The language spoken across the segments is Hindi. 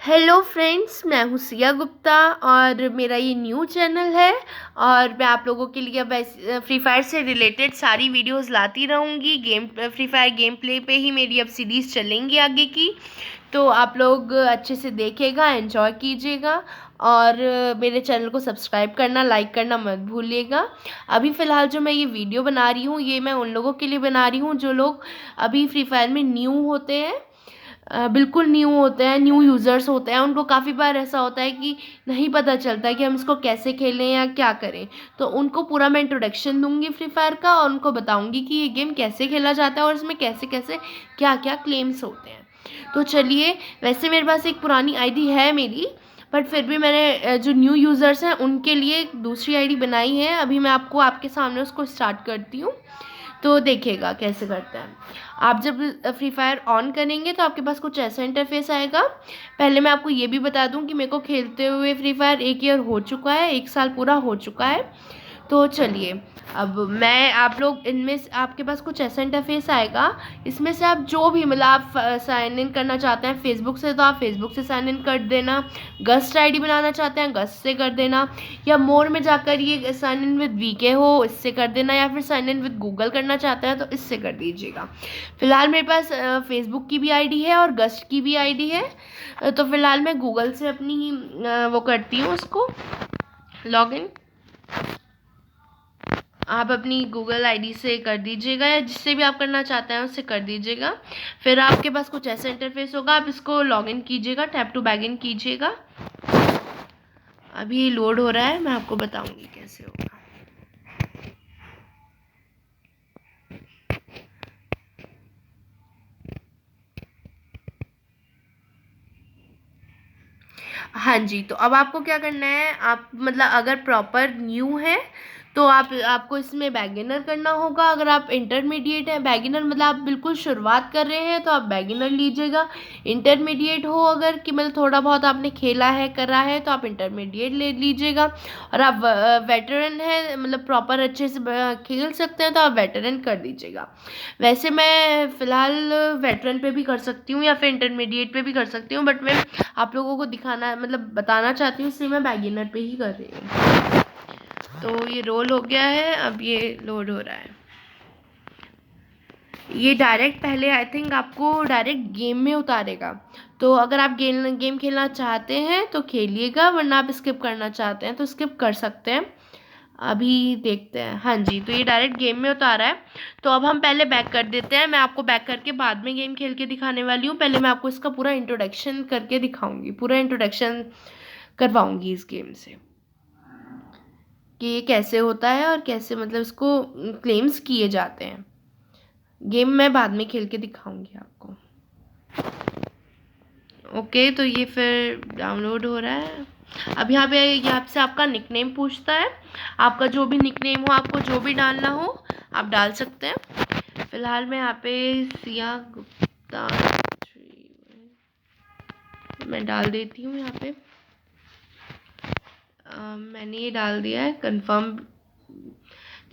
हेलो फ्रेंड्स, मैं हूँ सिया गुप्ता और मेरा ये न्यू चैनल है। और मैं आप लोगों के लिए अब फ्री फायर से रिलेटेड सारी वीडियोस लाती रहूँगी। फ्री फायर गेम प्ले पे ही मेरी अब सीरीज़ चलेंगी आगे की। तो आप लोग अच्छे से देखिएगा, एंजॉय कीजिएगा और मेरे चैनल को सब्सक्राइब करना, लाइक करना मत भूलिएगा। अभी फ़िलहाल जो मैं ये वीडियो बना रही हूँ, ये मैं उन लोगों के लिए बना रही हूँ जो लोग अभी फ्री फायर में न्यू होते हैं, बिल्कुल न्यू होते हैं, न्यू यूज़र्स होते हैं। उनको काफ़ी बार ऐसा होता है कि नहीं पता चलता है कि हम इसको कैसे खेलें या क्या करें। तो उनको पूरा मैं इंट्रोडक्शन दूंगी फ्री फायर का और उनको बताऊंगी कि ये गेम कैसे खेला जाता है और इसमें कैसे कैसे क्या क्या क्लेम्स होते हैं। तो चलिए, वैसे मेरे पास एक पुरानी आईडी है मेरी, बट फिर भी मैंने जो न्यू यूज़र्स हैं उनके लिए एक दूसरी आईडी बनाई है। अभी मैं आपको आपके सामने उसको स्टार्ट करती हूँ, तो देखिएगा कैसे करते हैं। आप जब फ्री फायर ऑन करेंगे तो आपके पास कुछ ऐसा इंटरफेस आएगा। पहले मैं आपको ये भी बता दूं कि मेरे को खेलते हुए फ्री फायर 1 ईयर हो चुका है, 1 साल पूरा हो चुका है। तो चलिए, अब मैं आप लोग इनमें से आपके पास कुछ ऐसा इंटरफेस आएगा। इसमें से आप जो भी मतलब आप साइन इन करना चाहते हैं फेसबुक से तो आप फेसबुक से साइन इन कर देना। गस्ट आईडी बनाना चाहते हैं गस्ट से कर देना, या मोर में जाकर ये साइन इन विद वीके हो इससे कर देना, या फिर साइन इन विद गूगल करना चाहते हैं तो इससे कर दीजिएगा। फिलहाल मेरे पास फेसबुक की भी आईडी है और गस्ट की भी आईडी है। तो फिलहाल मैं गूगल से अपनी वो करती हूँ उसको लॉगिन। आप अपनी गूगल आईडी से कर दीजिएगा या जिससे भी आप करना चाहते हैं उससे कर दीजिएगा। फिर आपके पास कुछ ऐसा इंटरफेस होगा, आप इसको लॉगिन कीजिएगा, टैप टू बैगिन कीजिएगा। अभी लोड हो रहा है, मैं आपको बताऊंगी कैसे होगा। हाँ जी, तो अब आपको क्या करना है, आप मतलब अगर प्रॉपर न्यू है तो आपको इसमें बेगिनर करना होगा। अगर आप इंटरमीडिएट है, बेगिनर मतलब आप बिल्कुल शुरुआत कर रहे हैं तो आप बेगिनर लीजिएगा। इंटरमीडिएट हो अगर कि मतलब थोड़ा बहुत आपने खेला है करा है तो आप इंटरमीडिएट ले लीजिएगा। और आप वेटरन है मतलब प्रॉपर अच्छे से खेल सकते हैं तो आप वेटरन कर दीजिएगा। वैसे मैं फ़िलहाल वेटरन पे भी कर सकती हूँ या फिर इंटरमीडिएट पे भी कर सकती हूँ, बट मैं आप लोगों को दिखाना मतलब बताना चाहती हूँ इसलिए मैं बेगिनर पे ही कर रही हूँ। तो ये रोल हो गया है, अब ये लोड हो रहा है। ये डायरेक्ट पहले आई थिंक आपको डायरेक्ट गेम में उतारेगा। तो अगर आप गेम खेलना चाहते हैं तो खेलिएगा, वरना आप स्किप करना चाहते हैं तो स्किप कर सकते हैं। अभी देखते हैं। हाँ जी, तो ये डायरेक्ट गेम में उतारा है। तो अब हम पहले बैक कर देते हैं, मैं आपको बैक करके बाद में गेम खेल के दिखाने वाली हूँ। पहले मैं आपको इसका पूरा इंट्रोडक्शन करके दिखाऊंगी, पूरा इंट्रोडक्शन करवाऊंगी इस गेम से कि ये कैसे होता है और कैसे मतलब इसको क्लेम्स किए जाते हैं। गेम मैं बाद में खेल के दिखाऊंगी आपको। ओके, तो ये फिर डाउनलोड हो रहा है। अब यहाँ पे यहाँ से आपका निकनेम पूछता है। आपका जो भी निकनेम हो, आपको जो भी डालना हो आप डाल सकते हैं। फिलहाल मैं यहाँ पे सिया गुप्ता मैं डाल देती हूँ। यहाँ पे मैंने ये डाल दिया है, कंफर्म।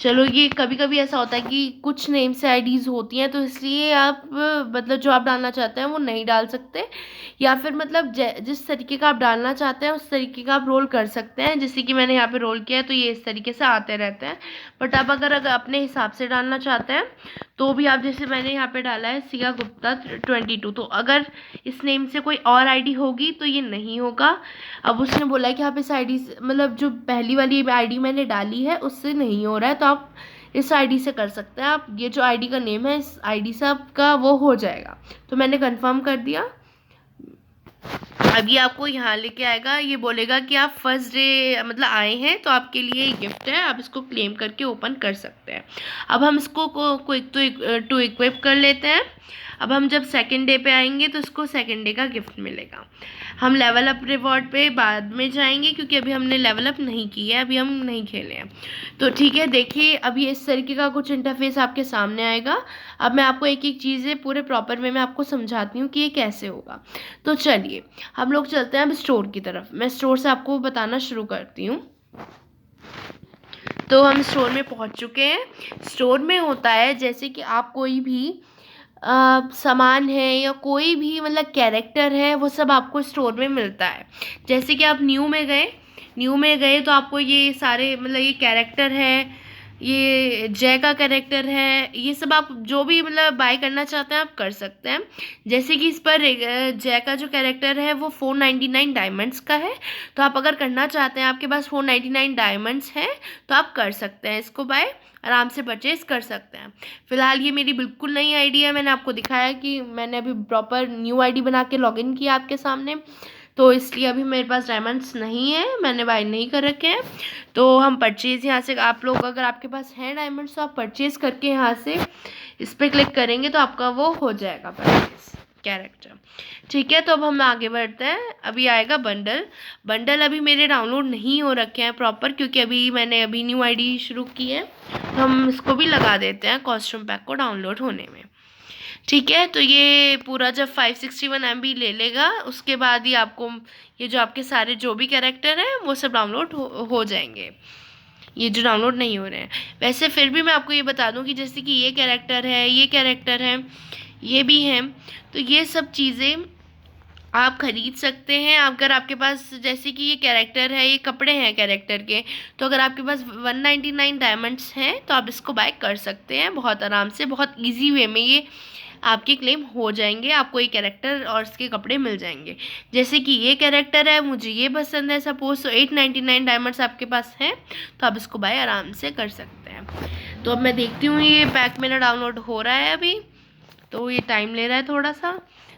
चलो, ये कभी कभी ऐसा होता है कि कुछ नेम से आईडीज़ होती हैं तो इसलिए आप मतलब जो आप डालना चाहते हैं वो नहीं डाल सकते, या फिर मतलब जिस तरीके का आप डालना चाहते हैं उस तरीके का आप रोल कर सकते हैं। जैसे कि मैंने यहाँ पे रोल किया है तो ये इस तरीके से आते रहते हैं। बट आप अगर अपने हिसाब से डालना चाहते हैं तो भी आप, जैसे मैंने यहाँ पे डाला है सिया गुप्ता 22, तो अगर इस नेम से कोई और आईडी होगी तो ये नहीं होगा। अब उसने बोला है कि आप इस आईडी से मतलब जो पहली वाली आईडी मैंने डाली है उससे नहीं हो रहा है, तो आप इस आईडी से कर सकते हैं। आप ये जो आईडी का नेम है इस आईडी से आपका वो हो जाएगा। तो मैंने कंफर्म कर दिया। अब ये आपको यहाँ लेके आएगा, ये बोलेगा कि आप फर्स्ट डे मतलब आए हैं तो आपके लिए गिफ्ट है, आप इसको क्लेम करके ओपन कर सकते हैं। अब हम इसको क्विक टू इक्विप कर लेते हैं। अब हम जब सेकंड डे पे आएंगे तो इसको सेकंड डे का गिफ्ट मिलेगा। हम लेवल अप रिवॉर्ड पे बाद में जाएंगे क्योंकि अभी हमने लेवल अप नहीं किया है, अभी हम नहीं खेले हैं। तो ठीक है, देखिए अभी इस तरीके का कुछ इंटरफेस आपके सामने आएगा। अब मैं आपको एक एक चीज़ें पूरे प्रॉपर वे में आपको समझाती हूँ कि ये कैसे होगा। तो चलिए हम लोग चलते हैं अब स्टोर की तरफ। मैं स्टोर से आपको बताना शुरू करती हूँ। तो हम स्टोर में पहुँच चुके हैं। स्टोर में होता है जैसे कि आप कोई भी सामान है या कोई भी मतलब कैरेक्टर है वो सब आपको स्टोर में मिलता है। जैसे कि आप न्यू में गए तो आपको ये सारे मतलब ये कैरेक्टर है, ये जय का कैरेक्टर है, ये सब आप जो भी मतलब बाय करना चाहते हैं आप कर सकते हैं। जैसे कि इस पर जय का जो कैरेक्टर है वो 499 डायमंड्स का है। तो आप अगर करना चाहते हैं, आपके पास 499 डायमंड्स हैं, तो आप कर सकते हैं इसको बाय, आराम से परचेज कर सकते हैं। फिलहाल ये मेरी बिल्कुल नई आईडी है, मैंने आपको दिखाया कि मैंने अभी प्रॉपर न्यू आईडी बना के लॉगिन किया आपके सामने, तो इसलिए अभी मेरे पास डायमंड्स नहीं है, मैंने बाय नहीं कर रखे हैं। तो हम परचेज़ यहाँ से, आप लोग अगर आपके पास हैं डायमंड्स तो आप परचेज़ करके यहाँ से इस पर क्लिक करेंगे तो आपका वो हो जाएगा परचेज कैरेक्टर। ठीक है, तो अब हम आगे बढ़ते हैं। अभी आएगा बंडल अभी मेरे डाउनलोड नहीं हो रखे हैं प्रॉपर, क्योंकि मैंने अभी न्यू आईडी शुरू की है। तो हम इसको भी लगा देते हैं कॉस्ट्यूम पैक को डाउनलोड होने में। ठीक है, तो ये पूरा जब 561 MB ले लेगा उसके बाद ही आपको ये जो आपके सारे जो भी कैरेक्टर हैं वो सब डाउनलोड हो जाएंगे, ये जो डाउनलोड नहीं हो रहे हैं। वैसे फिर भी मैं आपको ये बता दूं कि जैसे कि ये कैरेक्टर है, ये कैरेक्टर है, ये भी हैं, तो ये सब चीज़ें आप खरीद सकते हैं। अगर आपके पास जैसे कि ये कैरेक्टर है, ये कपड़े हैं कैरेक्टर के, तो अगर आपके पास 199 डायमंड्स हैं तो आप इसको बाय कर सकते हैं बहुत आराम से, बहुत इजी वे में ये आपके क्लेम हो जाएंगे, आपको ये कैरेक्टर और इसके कपड़े मिल जाएंगे। जैसे कि ये कैरेक्टर है, मुझे ये पसंद है सपोज, तो 899 डायमंड्स आपके पास हैं तो आप इसको बाय आराम से कर सकते हैं। तो अब मैं देखती हूँ ये पैक मेरा डाउनलोड हो रहा है अभी, तो ये टाइम ले रहा है थोड़ा सा।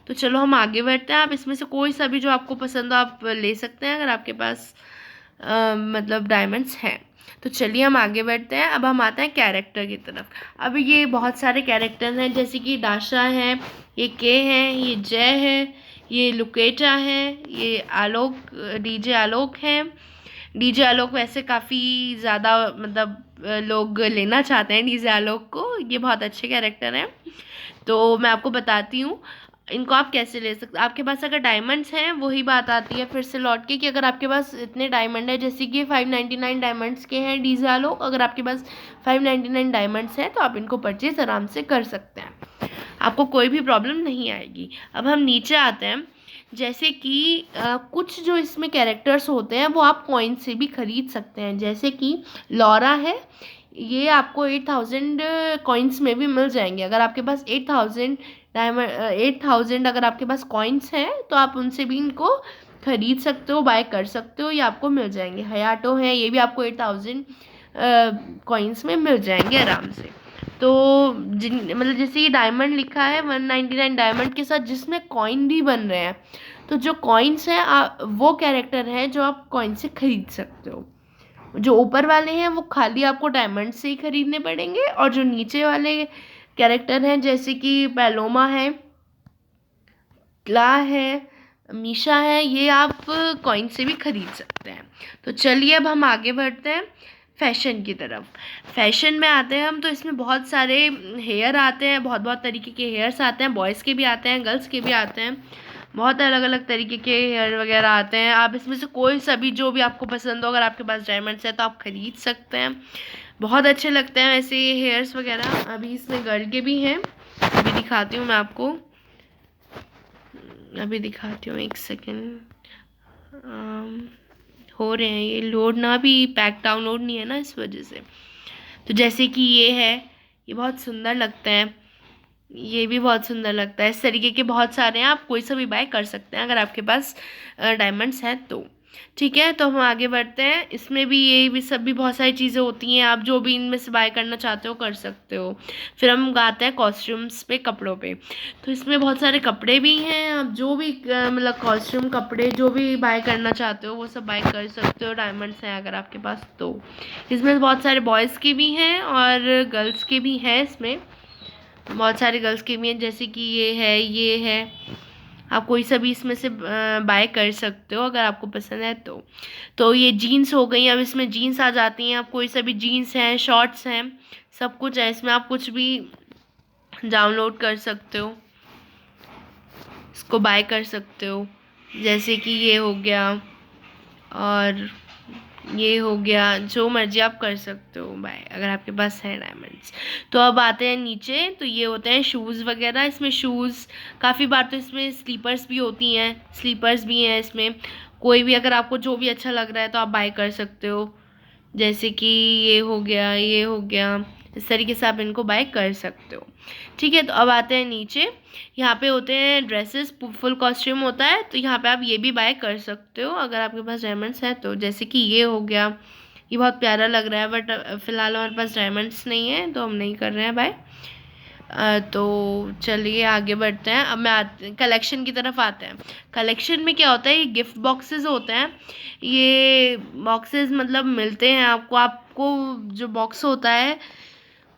तो चलो हम आगे बढ़ते हैं। आप इसमें से कोई सा भी जो आपको पसंद हो आप ले सकते हैं अगर आपके पास मतलब डायमंड्स हैं। तो चलिए हम आगे बढ़ते हैं। अब हम आते हैं कैरेक्टर की तरफ। अब ये बहुत सारे कैरेक्टर हैं, जैसे कि दाशा है, ये के हैं, ये जय है, ये लुकेटा है, ये आलोक, डीजे आलोक है। डीजे आलोक वैसे काफ़ी ज़्यादा मतलब लोग लेना चाहते हैं डीजे आलोक को, ये बहुत अच्छे कैरेक्टर हैं। तो मैं आपको बताती हूँ इनको आप कैसे ले सकते। आपके पास अगर डायमंड्स हैं, वही बात आती है फिर से लौट के कि अगर आपके पास इतने डायमंड है, जैसे कि 599 डायमंड्स के हैं डीजे आलोक, अगर आपके पास 599 डायमंड्स हैं तो आप इनको परचेज आराम से कर सकते हैं, आपको कोई भी प्रॉब्लम नहीं आएगी। अब हम नीचे आते हैं। जैसे कि कुछ जो इसमें कैरेक्टर्स होते हैं वो आप कॉइन से भी खरीद सकते हैं। जैसे कि लॉरा है, ये आपको 8000 कॉइन्स में भी मिल जाएंगे। अगर आपके पास 8000 डायमंड 8000 अगर आपके पास कॉइन्स हैं तो आप उनसे भी इनको खरीद सकते हो, बाय कर सकते हो, ये आपको मिल जाएंगे। हयाटो है, ये भी आपको 8000 कॉइन्स में मिल जाएंगे आराम से। तो जिन मतलब जैसे ये डायमंड लिखा है 199 डायमंड के साथ जिसमें कॉइन भी बन रहे हैं, तो जो कॉइन्स हैं वो कैरेक्टर है जो आप कॉइन से खरीद सकते हो। जो ऊपर वाले हैं वो खाली आपको डायमंड से ही खरीदने पड़ेंगे, और जो नीचे वाले कैरेक्टर हैं जैसे कि पैलोमा है, क्ला है, मीशा है, ये आप कॉइन से भी खरीद सकते हैं। तो चलिए अब हम आगे बढ़ते हैं फैशन की तरफ। फैशन में आते हैं हम, तो इसमें बहुत सारे हेयर आते हैं, बहुत बहुत तरीके के हेयर्स आते हैं, बॉयज़ के भी आते हैं, गर्ल्स के भी आते हैं, बहुत अलग अलग तरीके के हेयर वगैरह आते हैं। आप इसमें से कोई सा भी जो भी आपको पसंद हो, अगर आपके पास डायमंड्स है तो आप खरीद सकते हैं, बहुत अच्छे लगते हैं वैसे ये हेयर्स वगैरह। अभी इसमें गर्ल के भी हैं, अभी दिखाती हूँ मैं आपको, अभी दिखाती हूँ, एक सेकेंड। हो रहे हैं ये लोड, ना भी पैक डाउनलोड नहीं है ना इस वजह से। तो जैसे कि ये है, ये बहुत सुंदर लगते हैं, ये भी बहुत सुंदर लगता है। इस तरीके के बहुत सारे हैं, आप कोई सा भी बाय कर सकते हैं अगर आपके पास डायमंड्स हैं तो। ठीक है, तो हम आगे बढ़ते हैं। इसमें भी ये भी सब भी बहुत सारी चीज़ें होती हैं, आप जो भी इनमें से बाय करना चाहते हो कर सकते हो। फिर हम आते हैं कॉस्ट्यूम्स पे, कपड़ों पे। तो इसमें बहुत सारे कपड़े भी हैं, आप जो भी मतलब कॉस्ट्यूम कपड़े जो भी बाय करना चाहते हो वो सब बाय कर सकते हो, डायमंड्स हैं अगर आपके पास तो। इसमें बहुत सारे बॉयज़ के भी हैं और गर्ल्स के भी हैं, इसमें बहुत सारे गर्ल्स के भी हैं, जैसे कि ये है, आप कोई सा भी इसमें से बाय कर सकते हो अगर आपको पसंद है तो। तो ये जीन्स हो गई, अब इसमें जीन्स आ जाती हैं, आप कोई सा भी जीन्स हैं, शॉर्ट्स हैं, सब कुछ है इसमें, आप कुछ भी डाउनलोड कर सकते हो, इसको बाय कर सकते हो। जैसे कि ये हो गया, और ये हो गया, जो मर्जी आप कर सकते हो बाय, अगर आपके पास है डायमंड्स। तो अब आते हैं नीचे, तो ये होते हैं शूज़ वगैरह। इसमें शूज़ काफ़ी बार तो इसमें स्लीपर्स भी होती हैं, स्लीपर्स भी हैं इसमें। कोई भी अगर आपको जो भी अच्छा लग रहा है तो आप बाय कर सकते हो। जैसे कि ये हो गया, ये हो गया, इस तरीके से आप इनको बाय कर सकते हो। ठीक है, तो अब आते हैं नीचे। यहाँ पे होते हैं ड्रेसेस, फुल कॉस्ट्यूम होता है, तो यहाँ पे आप ये भी बाय कर सकते हो अगर आपके पास डायमंड्स है तो। जैसे कि ये हो गया, ये बहुत प्यारा लग रहा है, बट फ़िलहाल हमारे पास डायमंड्स नहीं है तो हम नहीं कर रहे हैं बाय। तो चलिए आगे बढ़ते हैं। अब मैं कलेक्शन की तरफ आते हैं। कलेक्शन में क्या होता है, ये गिफ्ट बॉक्सेस होते हैं। ये बॉक्सेस मतलब मिलते हैं आपको, जो बॉक्स होता है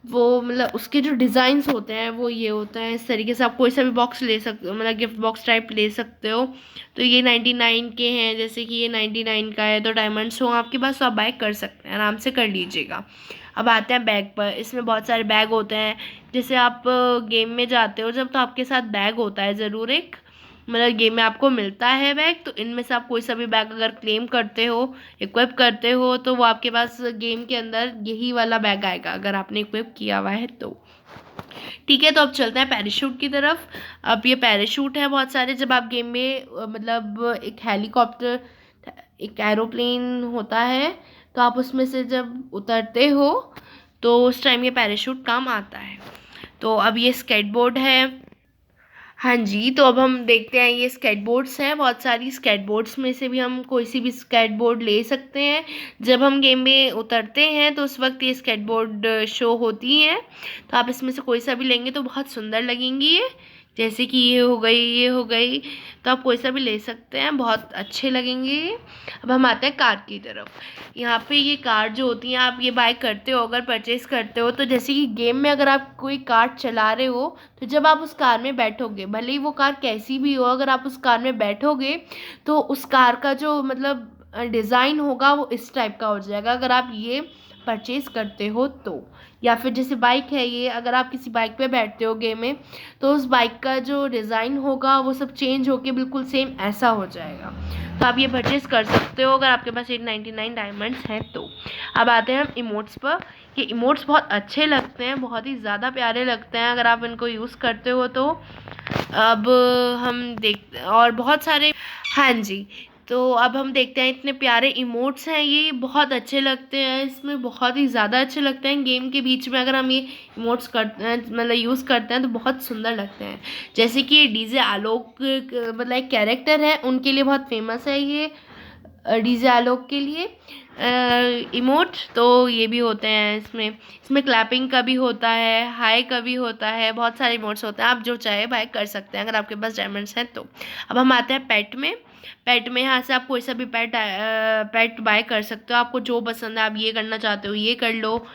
वो मतलब उसके जो डिज़ाइंस होते हैं वो ये होता है। इस तरीके से आप कोई सा भी बॉक्स ले सकते हो, मतलब गिफ्ट बॉक्स टाइप ले सकते हो। तो ये 99 के हैं, जैसे कि ये 99 का है, तो डायमंड्स हो आपके पास तो आप बाय कर सकते हैं, आराम से कर लीजिएगा। अब आते हैं बैग पर। इसमें बहुत सारे बैग होते हैं। जैसे आप गेम में जाते हो जब, तो आपके साथ बैग होता है ज़रूर एक, मतलब गेम में आपको मिलता है बैग। तो इनमें से आप कोई सा भी बैग अगर क्लेम करते हो, इक्विप करते हो, तो वो आपके पास गेम के अंदर यही वाला बैग आएगा अगर आपने इक्विप किया हुआ है तो। ठीक है, तो अब चलते हैं पैराशूट की तरफ। अब ये पैराशूट है बहुत सारे। जब आप गेम में मतलब एक हेलीकॉप्टर, एक एरोप्लेन होता है, तो आप उसमें से जब उतरते हो तो उस टाइम ये पैराशूट काम आता है। तो अब ये स्केटबोर्ड है। हाँ जी, तो अब हम देखते हैं, ये स्केटबोर्ड्स हैं बहुत सारी। स्केटबोर्ड्स में से भी हम कोई सी भी स्केटबोर्ड ले सकते हैं। जब हम गेम में उतरते हैं तो उस वक्त ये स्केटबोर्ड शो होती हैं, तो आप इसमें से कोई सा भी लेंगे तो बहुत सुंदर लगेंगी ये। जैसे कि ये हो गई, ये हो गई, तो आप कोई सा भी ले सकते हैं, बहुत अच्छे लगेंगे ये। अब हम आते हैं कार की तरफ। यहाँ पे ये कार जो होती हैं, आप ये बाय करते हो अगर परचेज़ करते हो तो। जैसे कि गेम में अगर आप कोई कार चला रहे हो, तो जब आप उस कार में बैठोगे, भले ही वो कार कैसी भी हो, अगर आप उस कार में बैठोगे तो उस कार का जो मतलब डिज़ाइन होगा वो इस टाइप का हो जाएगा अगर आप ये परचेज़ करते हो तो। या फिर जैसे बाइक है ये, अगर आप किसी बाइक पे बैठते हो गेम में, तो उस बाइक का जो डिज़ाइन होगा वो सब चेंज होके बिल्कुल सेम ऐसा हो जाएगा। तो आप ये परचेज़ कर सकते हो अगर आपके पास 899 डायमंड्स हैं तो। अब आते हैं हम इमोट्स पर। ये इमोट्स बहुत अच्छे लगते हैं, बहुत ही ज़्यादा प्यारे लगते हैं अगर आप इनको यूज़ करते हो तो। अब हम देख और बहुत सारे, हाँ जी, तो अब हम देखते हैं, इतने प्यारे इमोट्स हैं, ये बहुत अच्छे लगते हैं। इसमें बहुत ही ज़्यादा अच्छे लगते हैं गेम के बीच में अगर हम ये इमोट्स करते हैं, मतलब यूज़ करते हैं तो बहुत सुंदर लगते हैं। जैसे कि ये डीजे आलोक मतलब एक कैरेक्टर है, उनके लिए बहुत फेमस है ये, डीजे आलोक के लिए इमोट। तो ये भी होते हैं इसमें। इसमें क्लैपिंग का भी होता है, हाई का भी होता है, बहुत सारे इमोट्स होते हैं, आप जो चाहे बाय कर सकते हैं अगर आपके पास डायमंड्स हैं तो। अब हम आते हैं पेट में। पेट में यहाँ से आप कोई सा भी पेट बाय कर सकते हो, आपको जो पसंद है, आप ये करना चाहते हो ये कर लो,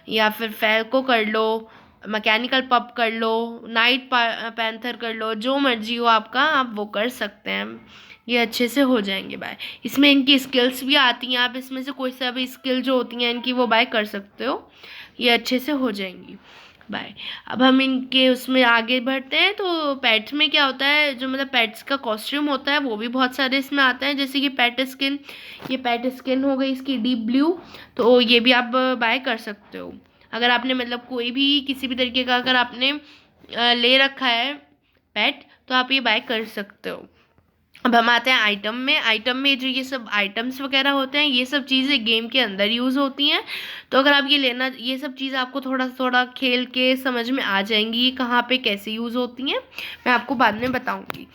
या फिर फैल्को कर लो, मैकेनिकल पप कर लो, नाइट पैंथर कर लो, जो मर्जी हो आपका, आप वो कर सकते हैं। ये अच्छे से हो जाएंगे बाय। इसमें इनकी स्किल्स भी आती हैं, आप इसमें से कोई सा भी स्किल जो होती हैं इनकी वो बाय कर सकते हो, ये अच्छे से हो जाएंगी बाय। अब हम इनके उसमें आगे बढ़ते हैं। तो पेट्स में क्या होता है, जो मतलब पेट्स का कॉस्ट्यूम होता है वो भी बहुत सारे इसमें आते हैं। जैसे कि पेट स्किन, ये पेट स्किन हो गई इसकी डीप ब्लू, तो ये भी आप बाय कर सकते हो अगर आपने मतलब कोई भी किसी भी तरीके का अगर आपने ले रखा है पेट, तो आप ये बाय कर सकते हो। अब हम आते हैं आइटम में। आइटम में जो ये सब आइटम्स वगैरह होते हैं, ये सब चीज़ें गेम के अंदर यूज़ होती हैं। तो अगर आप ये सब चीज़ आपको थोड़ा थोड़ा खेल के समझ में आ जाएंगी, ये कहाँ पे कैसे यूज़ होती हैं, मैं आपको बाद में बताऊंगी।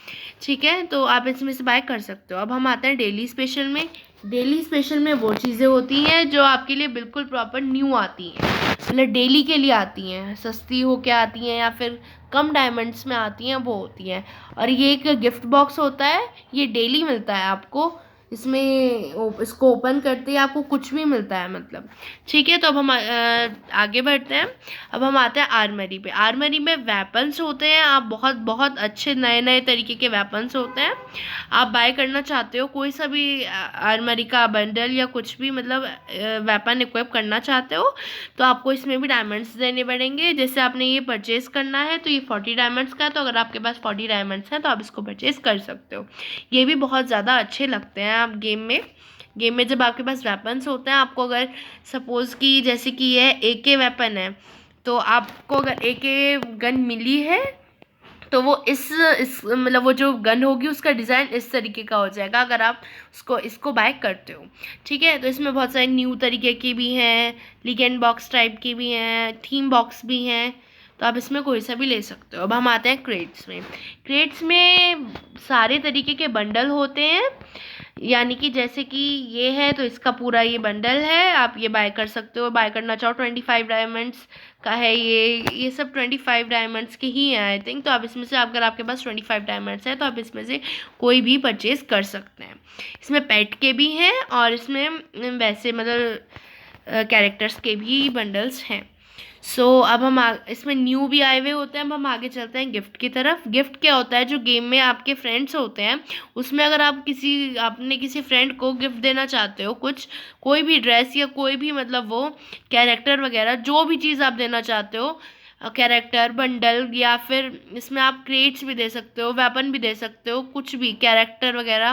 ठीक है, तो आप इसमें से बाय कर सकते हो। अब हम आते हैं डेली स्पेशल में। डेली स्पेशल में वो चीज़ें होती हैं जो आपके लिए बिल्कुल प्रॉपर न्यू आती हैं, मतलब डेली के लिए आती हैं, सस्ती होके आती हैं या फिर कम डायमंड्स में आती हैं, वो होती हैं। और ये एक गिफ्ट बॉक्स होता है, ये डेली मिलता है आपको। इसमें इसको ओपन करते ही आपको कुछ भी मिलता है मतलब। ठीक है, तो अब हम आगे बढ़ते हैं। अब हम आते हैं आर्मरी पे। आर्मरी में वेपन्स होते हैं, आप बहुत बहुत अच्छे नए नए तरीके के वेपन्स होते हैं। आप बाय करना चाहते हो कोई सा भी आर्मरी का बंडल या कुछ भी मतलब वेपन इक्विप करना चाहते हो, तो आपको इसमें भी डायमंड्स देने पड़ेंगे। जैसे आपने ये परचेज़ करना है तो ये 40 डायमंड्स का है, तो अगर आपके पास 40 डायमंड्स हैं तो आप इसको परचेज़ कर सकते हो। ये भी बहुत ज़्यादा अच्छे लगते हैं आप गेम में गेम में जब आपके पास वेपन्स होते हैं, आपको अगर सपोज़ कि जैसे कि ये AK वेपन है, तो आपको अगर AK गन मिली है तो वो इस मतलब वो जो गन होगी उसका डिज़ाइन इस तरीके का हो जाएगा अगर आप इसको बाय करते हो। ठीक है, तो इसमें बहुत सारे न्यू तरीके की भी हैं, लीजेंड बॉक्स टाइप की भी हैं, थीम बॉक्स भी हैं, तो आप इसमें कोई सा भी ले सकते हो। अब हम आते हैं क्रेट्स में। क्रेट्स में सारे तरीके के बंडल होते हैं, यानी कि जैसे कि ये है तो इसका पूरा ये बंडल है, आप ये बाय कर सकते हो। बाय करना चाहो 25 डायमंड्स का है ये सब 25 डायमंड्स के ही हैं आई थिंक। तो आप इसमें से अगर आपके पास 25 डायमंड्स है तो आप इसमें से कोई भी परचेज कर सकते हैं। इसमें पेट के भी हैं और इसमें वैसे मतलब कैरेक्टर्स के भी बंडल्स हैं। अब हम इसमें न्यू भी आए हुए होते हैं। अब हम आगे चलते हैं गिफ्ट की तरफ। गिफ्ट क्या होता है, जो गेम में आपके फ्रेंड्स होते हैं उसमें अगर आप अपने किसी फ्रेंड को गिफ्ट देना चाहते हो, कोई भी ड्रेस या कोई भी मतलब वो कैरेक्टर वगैरह जो भी चीज़ आप देना चाहते हो, कैरेक्टर बंडल, या फिर इसमें आप क्रेट्स भी दे सकते हो, वेपन भी दे सकते हो, कुछ भी कैरेक्टर वगैरह,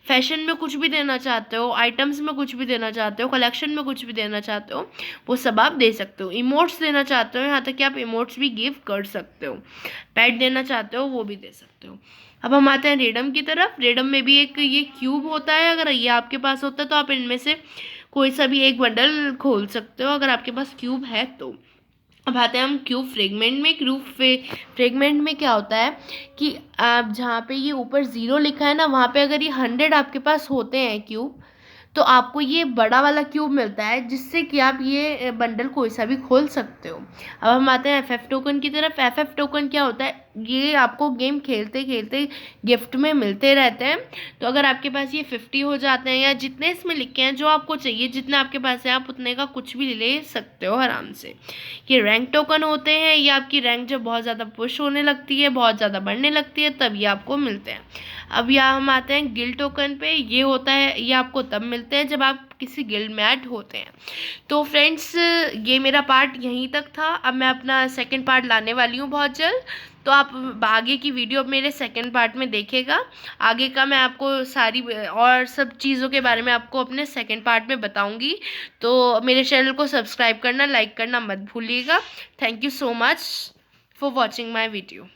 फैशन में कुछ भी देना चाहते हो, आइटम्स में कुछ भी देना चाहते हो, कलेक्शन में कुछ भी देना चाहते हो, वो सब आप दे सकते हो। इमोट्स देना चाहते हो, यहाँ तक कि आप इमोट्स भी गिव कर सकते हो। पैट देना चाहते हो वो भी दे सकते हो। अब हम आते हैं रेडम की तरफ। रेडम में भी एक ये क्यूब होता है, अगर ये आपके पास होता है तो आप इनमें से कोई सा भी एक बंडल खोल सकते हो अगर आपके पास क्यूब है तो। अब आते हैं हम क्यूब फ्रेगमेंट में। फ्रेगमेंट में क्या होता है कि आप जहाँ पे ये ऊपर 0 लिखा है ना, वहाँ पे अगर ये 100 आपके पास होते हैं क्यूब, तो आपको ये बड़ा वाला क्यूब मिलता है, जिससे कि आप ये बंडल कोई सा भी खोल सकते हो। अब हम आते हैं FF टोकन की तरफ। FF टोकन क्या होता है, ये आपको गेम खेलते खेलते गिफ्ट में मिलते रहते हैं। तो अगर आपके पास ये 50 हो जाते हैं या जितने इसमें लिखे हैं, जो आपको चाहिए, जितना आपके पास है आप उतने का कुछ भी ले सकते हो आराम से। ये रैंक टोकन होते हैं, ये आपकी रैंक जब बहुत ज़्यादा पुश होने लगती है, बहुत ज़्यादा बढ़ने लगती है, तब ये आपको मिलते हैं। अब यहाँ हम आते हैं गिल्ड टोकन पे। ये होता है, ये आपको तब मिलते हैं जब आप किसी गिल्ड में ऐड होते हैं। तो फ्रेंड्स, ये मेरा पार्ट यहीं तक था। अब मैं अपना सेकंड पार्ट लाने वाली हूँ बहुत जल्द, तो आप आगे की वीडियो मेरे सेकंड पार्ट में देखेगा। आगे का मैं आपको सारी और सब चीज़ों के बारे में आपको अपने सेकंड पार्ट में बताऊंगी। तो मेरे चैनल को सब्सक्राइब करना, लाइक करना मत भूलिएगा। Thank you so much for watching my video.